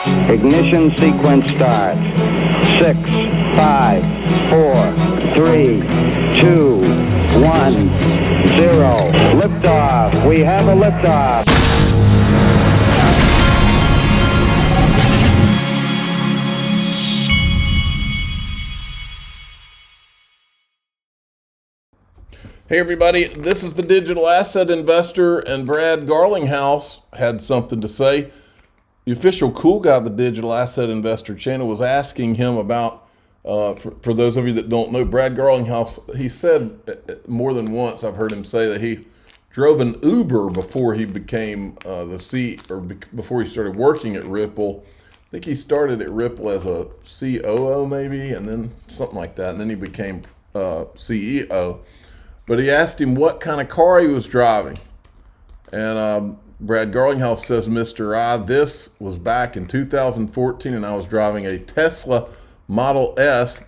Ignition sequence starts. 6, 5, 4, 3, 2, 1, 0. Liftoff. We have a liftoff. Hey everybody, this is the digital asset investor, and Brad Garlinghouse had something to say. The official Cool Guy of the Digital Asset Investor channel was asking him about, for those of you that don't know, Brad Garlinghouse, he said more than once, I've heard him say that he drove an Uber before he became before he started working at Ripple. I think he started at Ripple as a COO maybe, and then something like that, and then he became CEO. But he asked him what kind of car he was driving. And Brad Garlinghouse says, Mr. I, this was back in 2014, and I was driving a Tesla Model S.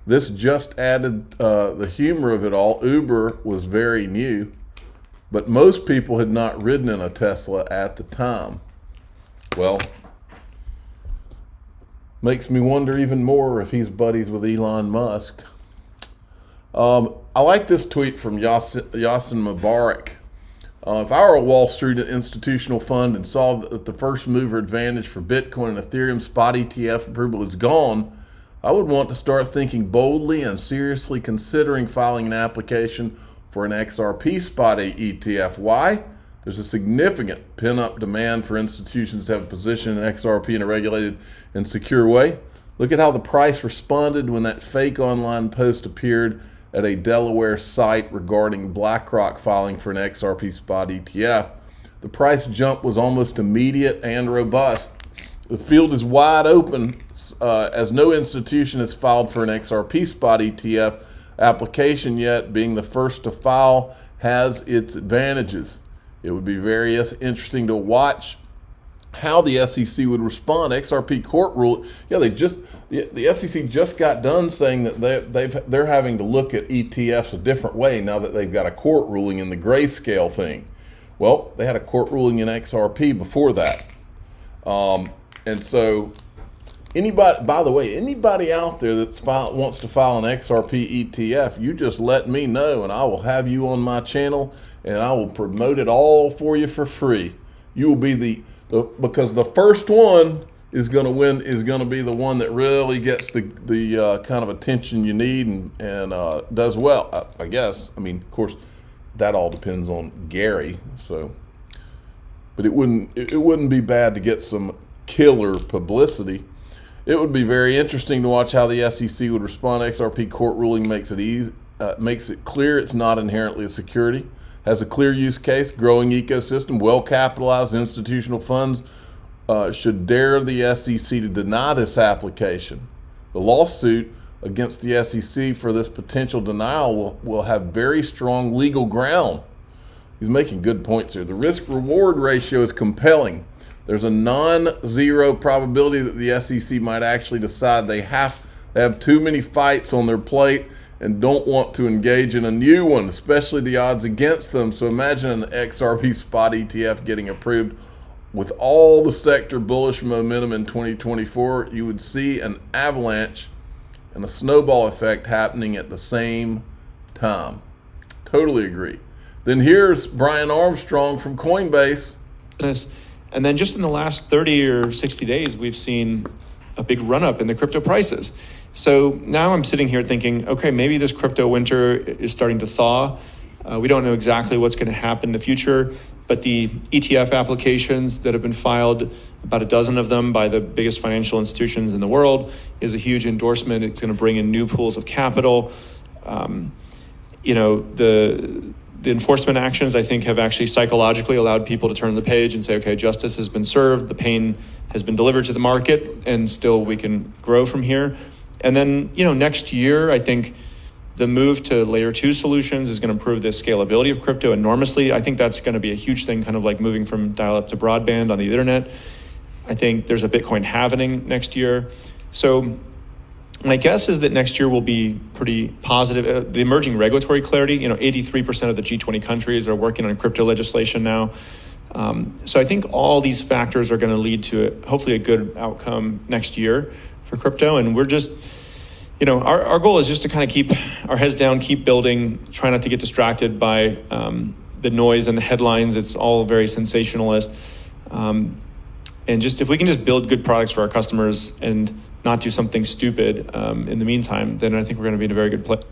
This just added the humor of it all. Uber was very new, but most people had not ridden in a Tesla at the time. Well, makes me wonder even more if he's buddies with Elon Musk. I like this tweet from Yasin Mubarak. If I were a Wall Street institutional fund and saw that the first mover advantage for Bitcoin and Ethereum spot ETF approval is gone, I would want to start thinking boldly and seriously considering filing an application for an XRP spot ETF. Why? There's a significant pin-up demand for institutions to have a position in XRP in a regulated and secure way. Look at how the price responded when that fake online post appeared at a Delaware site regarding BlackRock filing for an XRP spot ETF. The price jump was almost immediate and robust. The field is wide open as no institution has filed for an XRP spot ETF application yet. Being the first to file has its advantages. It would be very interesting to watch how the SEC would respond. XRP court rule, the SEC just got done saying that they're having to look at ETFs a different way now that they've got a court ruling in the grayscale thing. Well, they had a court ruling in XRP before that. And so anybody out there that's wants to file an XRP ETF, you just let me know and I will have you on my channel and I will promote it all for you for free. You will be because the first one is going to win, is going to be the one that really gets the kind of attention you need and does well, I guess. I mean, of course, that all depends on Gary. So, but it wouldn't be bad to get some killer publicity. It would be very interesting to watch how the SEC would respond. XRP court ruling makes it clear it's not inherently a security. Has a clear use case, growing ecosystem, well-capitalized institutional funds should dare the SEC to deny this application. The lawsuit against the SEC for this potential denial will have very strong legal ground. He's making good points here. The risk-reward ratio is compelling. There's a non-zero probability that the SEC might actually decide they have too many fights on their plate and don't want to engage in a new one, especially the odds against them. So imagine an XRP spot ETF getting approved. With all the sector bullish momentum in 2024, you would see an avalanche and a snowball effect happening at the same time. Totally agree. Then here's Brian Armstrong from Coinbase. And then just in the last 30 or 60 days, we've seen a big run up in the crypto prices. So now I'm sitting here thinking, okay, maybe this crypto winter is starting to thaw. We don't know exactly what's going to happen in the future, but the ETF applications that have been filed, about a dozen of them by the biggest financial institutions in the world, is a huge endorsement. It's going to bring in new pools of capital. The enforcement actions, I think, have actually psychologically allowed people to turn the page and say, okay, justice has been served, the pain has been delivered to the market, and still we can grow from here. And then, next year, I think the move to layer 2 solutions is going to improve the scalability of crypto enormously. I think that's going to be a huge thing, kind of like moving from dial-up to broadband on the internet. I think there's a Bitcoin halvening next year. So my guess is that next year will be pretty positive. The emerging regulatory clarity, 83% of the G20 countries are working on crypto legislation now. So I think all these factors are going to lead to hopefully a good outcome next year for crypto. And we're just, our goal is just to kind of keep our heads down, keep building, try not to get distracted by the noise and the headlines. It's all very sensationalist. And just if we can just build good products for our customers and not do something stupid in the meantime, then I think we're going to be in a very good place.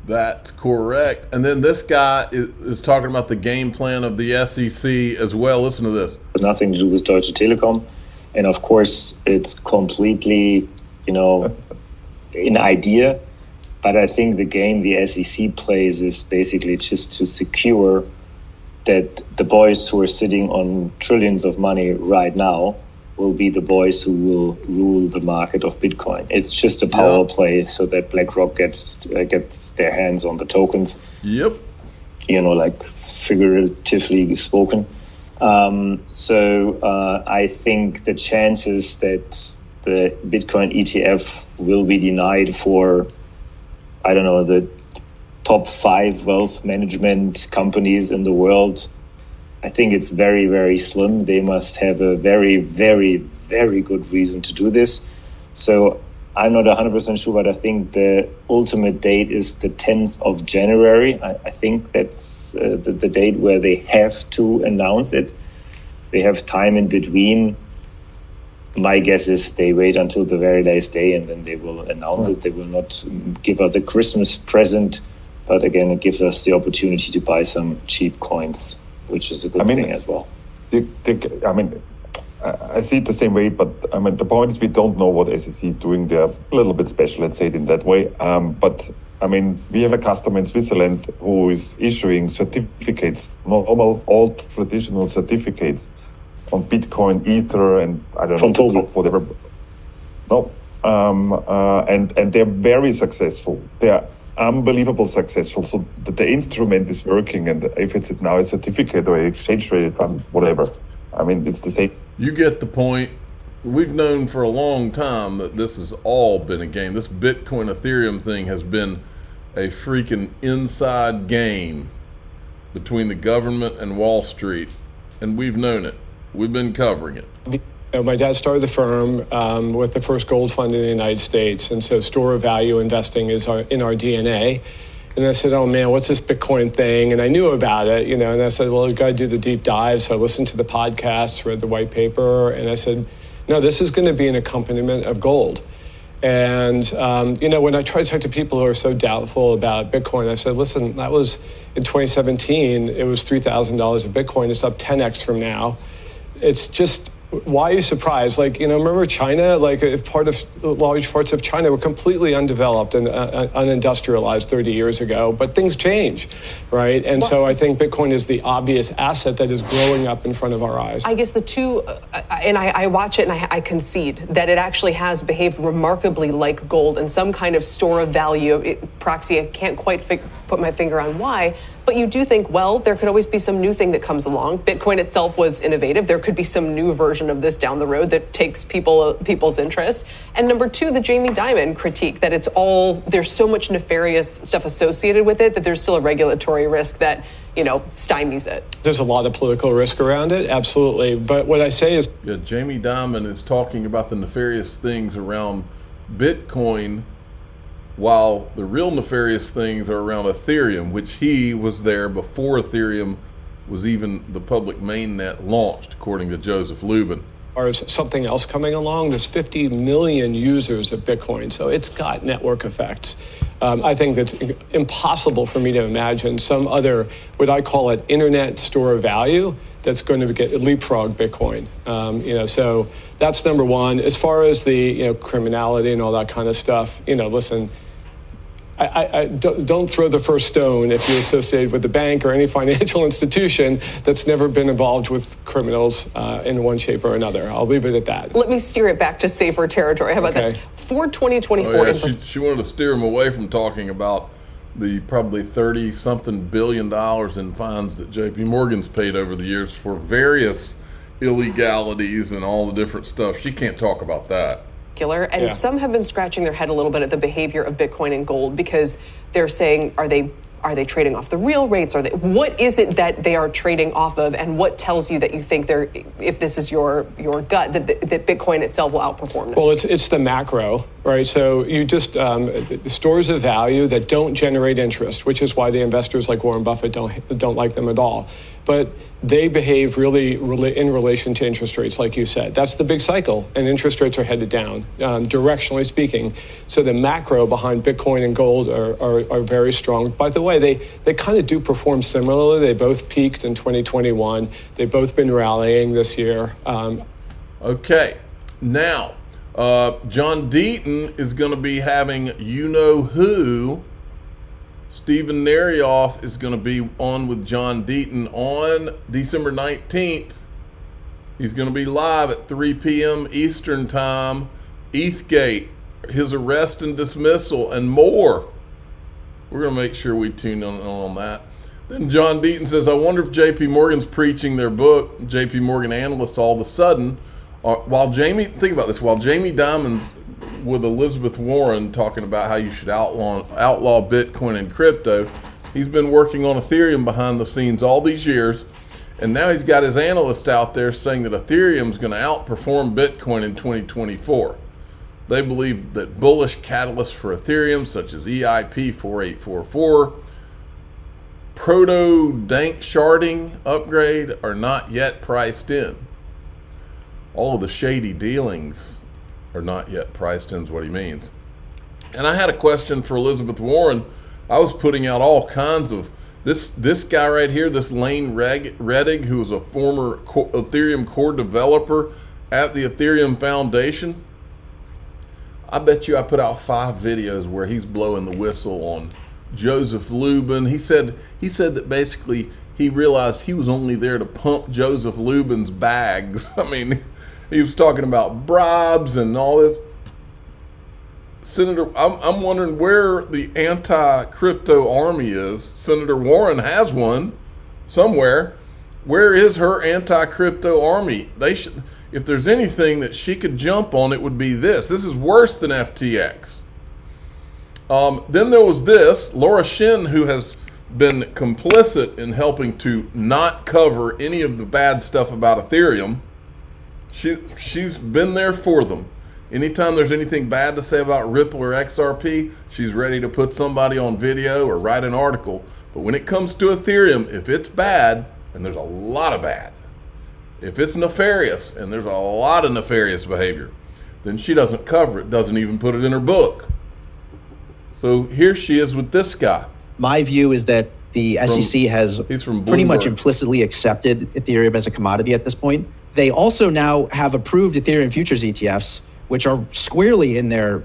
That's correct. And then this guy is talking about the game plan of the SEC as well. Listen to this. Nothing to do with Deutsche Telekom. And of course, it's completely, an idea. But I think the game the SEC plays is basically just to secure that the boys who are sitting on trillions of money right now will be the boys who will rule the market of Bitcoin. It's just a power play so that BlackRock gets their hands on the tokens. Yep. Like figuratively spoken. So I think the chances that the Bitcoin ETF will be denied for, the top 5 wealth management companies in the world, I think it's very, very slim. They must have a very, very, very good reason to do this. So I'm not 100% sure, but I think the ultimate date is the 10th of January. I think that's the date where they have to announce it. They have time in between. My guess is they wait until the very last day and then they will announce it. They will not give us a Christmas present, but again, it gives us the opportunity to buy some cheap coins, which is a good thing as well. I see it the same way, but the point is we don't know what SEC is doing. They're a little bit special, let's say it in that way. But we have a customer in Switzerland who is issuing certificates, normal, old, traditional certificates on Bitcoin, Ether, and I don't know, whatever. No, and they're very successful. They're unbelievable successful. So the instrument is working, and if it's now a certificate or an exchange traded fund, whatever, it's the same. You get the point. We've known for a long time that this has all been a game. This Bitcoin Ethereum thing has been a freaking inside game between the government and Wall Street, and we've known it. We've been covering it. My dad started the firm with the first gold fund in the United States, and so store of value investing is in our DNA. And I said, oh man, what's this Bitcoin thing? And I knew about it, and I said, well, you've got to do the deep dive. So I listened to the podcasts, read the white paper, and I said, no, this is going to be an accompaniment of gold. And, when I try to talk to people who are so doubtful about Bitcoin, I said, listen, that was in 2017, it was $3,000 a Bitcoin. It's up 10x from now. It's just, why are you surprised? Remember China? Large parts of China were completely undeveloped and unindustrialized 30 years ago, but things change, right? And so I think Bitcoin is the obvious asset that is growing up in front of our eyes. I guess the two, and I watch it and I concede that it actually has behaved remarkably like gold and some kind of store of value. Proxy, I can't quite put my finger on why, but you do think, well, there could always be some new thing that comes along. Bitcoin itself was innovative. There could be some new version of this down the road that takes people's interest. And number two, the Jamie Dimon critique that there's so much nefarious stuff associated with it that there's still a regulatory risk that, stymies it. There's a lot of political risk around it, absolutely. But what I say is... Yeah, Jamie Dimon is talking about the nefarious things around Bitcoin, while the real nefarious things are around Ethereum, which he was there before Ethereum was even the public mainnet launched, according to Joseph Lubin. Or is something else coming along? There's 50 million users of Bitcoin, so it's got network effects. I think that's impossible for me to imagine some other, what I call it, internet store of value that's going to get leapfrog Bitcoin. So that's number one. As far as the criminality and all that kind of stuff, listen, I don't throw the first stone if you're associated with the bank or any financial institution that's never been involved with criminals in one shape or another. I'll leave it at that. Let me steer it back to safer territory. How about this? For 2024... She wanted to steer him away from talking about the probably 30-something billion in fines that JP Morgan's paid over the years for various illegalities and all the different stuff. She can't talk about that. Some have been scratching their head a little bit at the behavior of Bitcoin and gold because they're saying, are they Are they trading off the real rates? What is it that they are trading off of, and what tells you that you think they're, if this is your gut, that Bitcoin itself will outperform next? Well, it's the macro, right? So you just stores of value that don't generate interest, which is why the investors like Warren Buffett don't like them at all. But they behave really in relation to interest rates, like you said. That's the big cycle, and interest rates are headed down, directionally speaking. So the macro behind Bitcoin and gold are very strong. By the way, they kind of do perform similarly. They both peaked in 2021. They've both been rallying this year. Okay, now John Deaton is going to be having you-know-who. Stephen Narioff is going to be on with John Deaton on December 19th. He's going to be live at 3 p.m. Eastern Time. ETHGATE, his arrest and dismissal, and more. We're going to make sure we tune in on that. Then John Deaton says, I wonder if JP Morgan's preaching their book, JP Morgan analysts, all of a sudden, while Jamie Dimon's with Elizabeth Warren talking about how you should outlaw Bitcoin and crypto, he's been working on Ethereum behind the scenes all these years, and now he's got his analyst out there saying that Ethereum is going to outperform Bitcoin in 2024. They believe that bullish catalysts for Ethereum, such as EIP 4844, proto-dank sharding upgrade, are not yet priced in. All of the shady dealings are not yet priced in, is what he means. And I had a question for Elizabeth Warren. I was putting out all kinds of this guy right here, this Lane Reddig, who was a former Ethereum core developer at the Ethereum Foundation. I bet you I put out 5 videos where he's blowing the whistle on Joseph Lubin. He said that basically he realized he was only there to pump Joseph Lubin's bags. I mean, he was talking about bribes and all this. Senator, I'm wondering where the anti-crypto army is. Senator Warren has one somewhere. Where is her anti-crypto army? They should, if there's anything that she could jump on, it would be this. This is worse than FTX. Then there was this, Laura Shin, who has been complicit in helping to not cover any of the bad stuff about Ethereum. She's been there for them. Anytime there's anything bad to say about Ripple or XRP, she's ready to put somebody on video or write an article. But when it comes to Ethereum, if it's bad, and there's a lot of bad, if it's nefarious, and there's a lot of nefarious behavior, then she doesn't cover it, doesn't even put it in her book. So here she is with this guy. My view is that the SEC has pretty much implicitly accepted Ethereum as a commodity at this point. They also now have approved Ethereum futures ETFs, which are squarely in their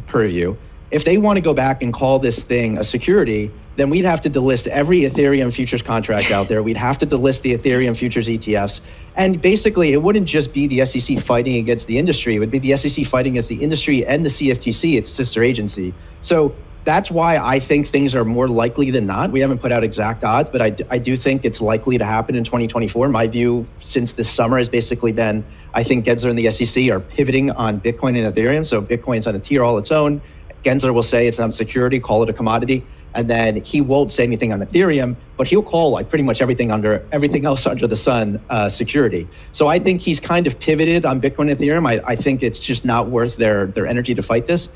purview. If they want to go back and call this thing a security, then we'd have to delist every Ethereum futures contract out there. We'd have to delist the Ethereum futures ETFs. And basically, it wouldn't just be the SEC fighting against the industry. It would be the SEC fighting against the industry and the CFTC, its sister agency. So that's why I think things are more likely than not. We haven't put out exact odds, but I do think it's likely to happen in 2024. My view since this summer has basically been, I think Gensler and the SEC are pivoting on Bitcoin and Ethereum. So Bitcoin's on a tier all its own. Gensler will say it's not a security, call it a commodity. And then he won't say anything on Ethereum, but he'll call like pretty much everything else under the sun security. So I think he's kind of pivoted on Bitcoin and Ethereum. I think it's just not worth their energy to fight this.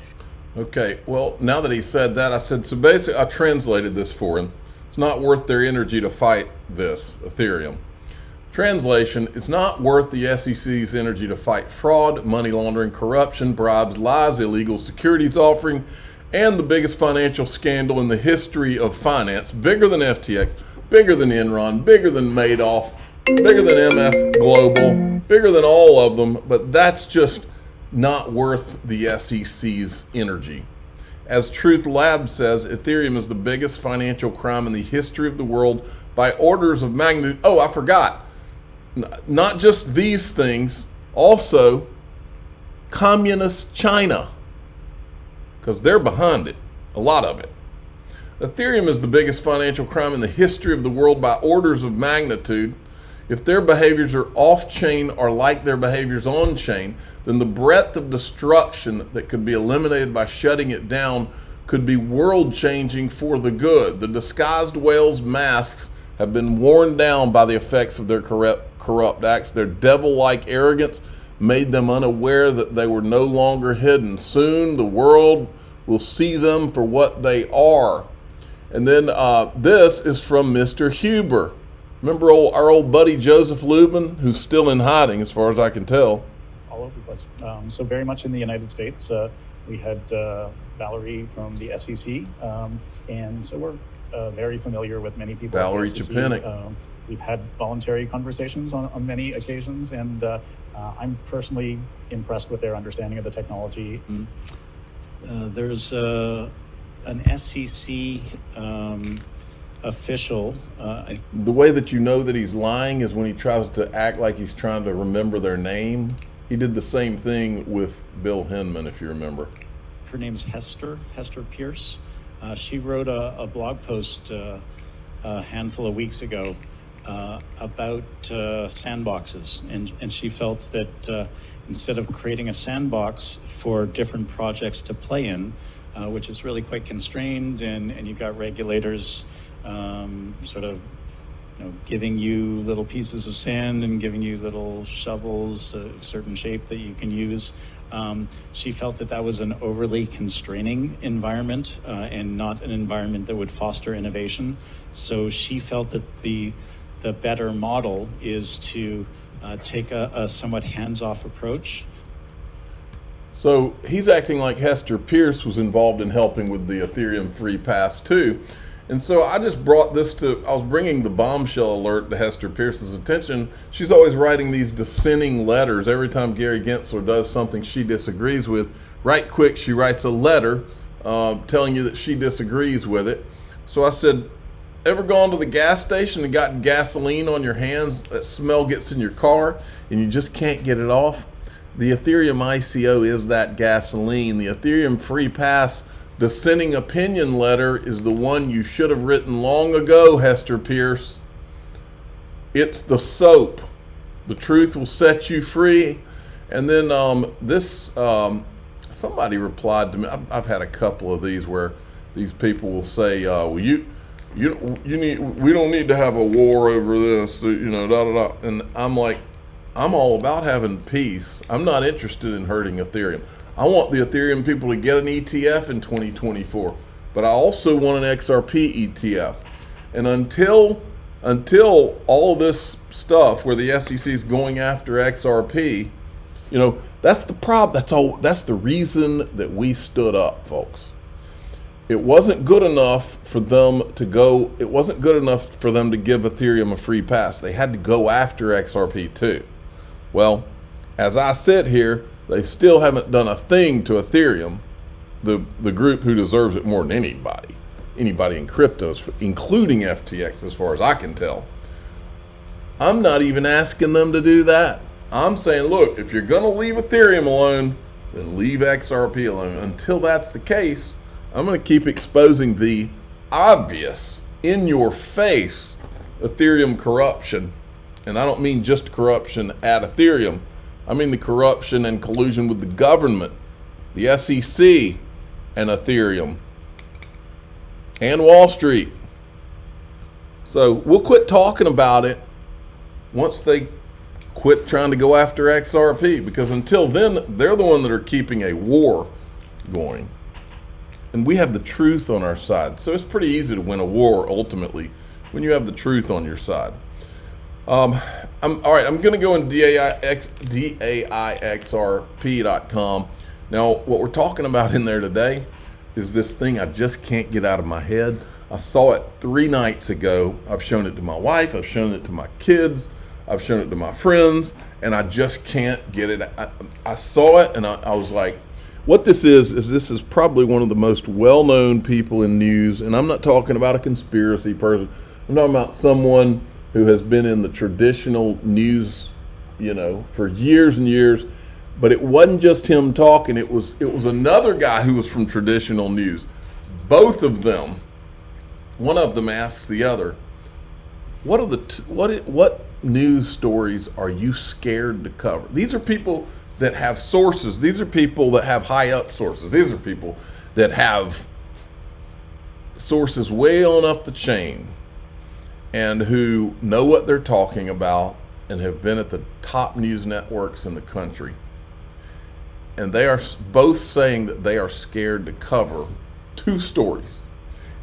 Okay, well, now that he said that, I said, so basically I translated this for him. It's not worth their energy to fight this, Ethereum. Translation, it's not worth the SEC's energy to fight fraud, money laundering, corruption, bribes, lies, illegal securities offering, and the biggest financial scandal in the history of finance, bigger than FTX, bigger than Enron, bigger than Madoff, bigger than MF Global, bigger than all of them, but that's just not worth the SEC's energy. As Truth Lab says, Ethereum is the biggest financial crime in the history of the world by orders of magnitude. Oh, I forgot. Not just these things, also communist China, because they're behind it, a lot of it. Ethereum is the biggest financial crime in the history of the world by orders of magnitude. If their behaviors are off-chain or like their behaviors on-chain, then the breadth of destruction that could be eliminated by shutting it down could be world-changing for the good. The disguised whales' masks have been worn down by the effects of their corrupt acts. Their devil-like arrogance made them unaware that they were no longer hidden. Soon the world will see them for what they are. And then this is from Mr. Huber. Remember our old buddy Joseph Lubin, who's still in hiding as far as I can tell? All over the place. So very much in the United States. We had Valerie from the SEC, and so we're very familiar with many people. Valerie Chapinick. We've had voluntary conversations on many occasions, and I'm personally impressed with their understanding of the technology. There's an SEC official. The way that you know that he's lying is when he tries to act like he's trying to remember their name. He did the same thing with Bill Hinman, if you remember. Her name's Hester Pierce. She wrote a blog post a handful of weeks ago about sandboxes, and she felt that instead of creating a sandbox for different projects to play in, which is really quite constrained, and you've got regulators sort of giving you little pieces of sand and giving you little shovels of certain shape that you can use. She felt that was an overly constraining environment and not an environment that would foster innovation. So she felt that the better model is to take a somewhat hands-off approach. So he's acting like Hester Pierce was involved in helping with the Ethereum free pass too. And so I just brought this I was bringing the bombshell alert to Hester Pierce's attention. She's always writing these dissenting letters. Every time Gary Gensler does something she disagrees with, right quick she writes a letter telling you that she disagrees with it. So I said, ever gone to the gas station and gotten gasoline on your hands? That smell gets in your car and you just can't get it off? The Ethereum ICO is that gasoline. The Ethereum free pass dissenting opinion letter is the one you should have written long ago, Hester Pierce. It's the soap. The truth will set you free. And then somebody replied to me. I've had a couple of these where these people will say, well, we don't need to have a war over this, And I'm like, I'm all about having peace. I'm not interested in hurting Ethereum. I want the Ethereum people to get an ETF in 2024, but I also want an XRP ETF. And until all of this stuff where the SEC is going after XRP, that's the problem. That's the reason that we stood up, folks. It wasn't good enough for them to go. It wasn't good enough for them to give Ethereum a free pass. They had to go after XRP too. Well, as I sit here, they still haven't done a thing to Ethereum, the group who deserves it more than anybody in cryptos, including FTX, as far as I can tell. I'm not even asking them to do that. I'm saying, look, if you're going to leave Ethereum alone, then leave XRP alone. Until that's the case, I'm going to keep exposing the obvious, in-your-face Ethereum corruption. And I don't mean just corruption at Ethereum. I mean the corruption and collusion with the government, the SEC, and Ethereum, and Wall Street. So we'll quit talking about it once they quit trying to go after XRP, because until then, they're the one that are keeping a war going. And we have the truth on our side. So it's pretty easy to win a war ultimately when you have the truth on your side. All right, I'm going to go in DAIXRP.com. Now, what we're talking about in there today is this thing I just can't get out of my head. I saw it 3 nights ago. I've shown it to my wife. I've shown it to my kids. I've shown it to my friends, and I just can't get it. I saw it, and I was like, what this is probably one of the most well-known people in news, and I'm not talking about a conspiracy person. I'm talking about someone who has been in the traditional news, for years and years. But it wasn't just him talking. It was another guy who was from traditional news. Both of them. One of them asks the other, what news stories are you scared to cover? These are people that have sources. These are people that have high up sources. These are people that have sources way on up the chain and who know what they're talking about and have been at the top news networks in the country. And they are both saying that they are scared to cover two stories.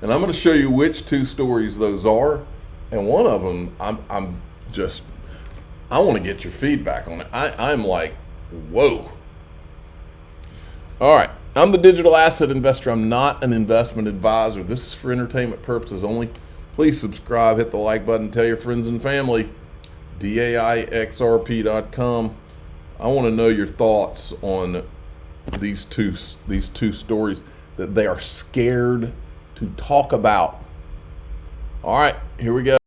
And I'm going to show you which two stories those are. And one of them, I want to get your feedback on it. I'm like, whoa. All right. I'm the digital asset investor. I'm not an investment advisor. This is for entertainment purposes only. Please subscribe, hit the like button, tell your friends and family. DAIXRP.com. I want to know your thoughts on these two stories that they are scared to talk about. All right, here we go.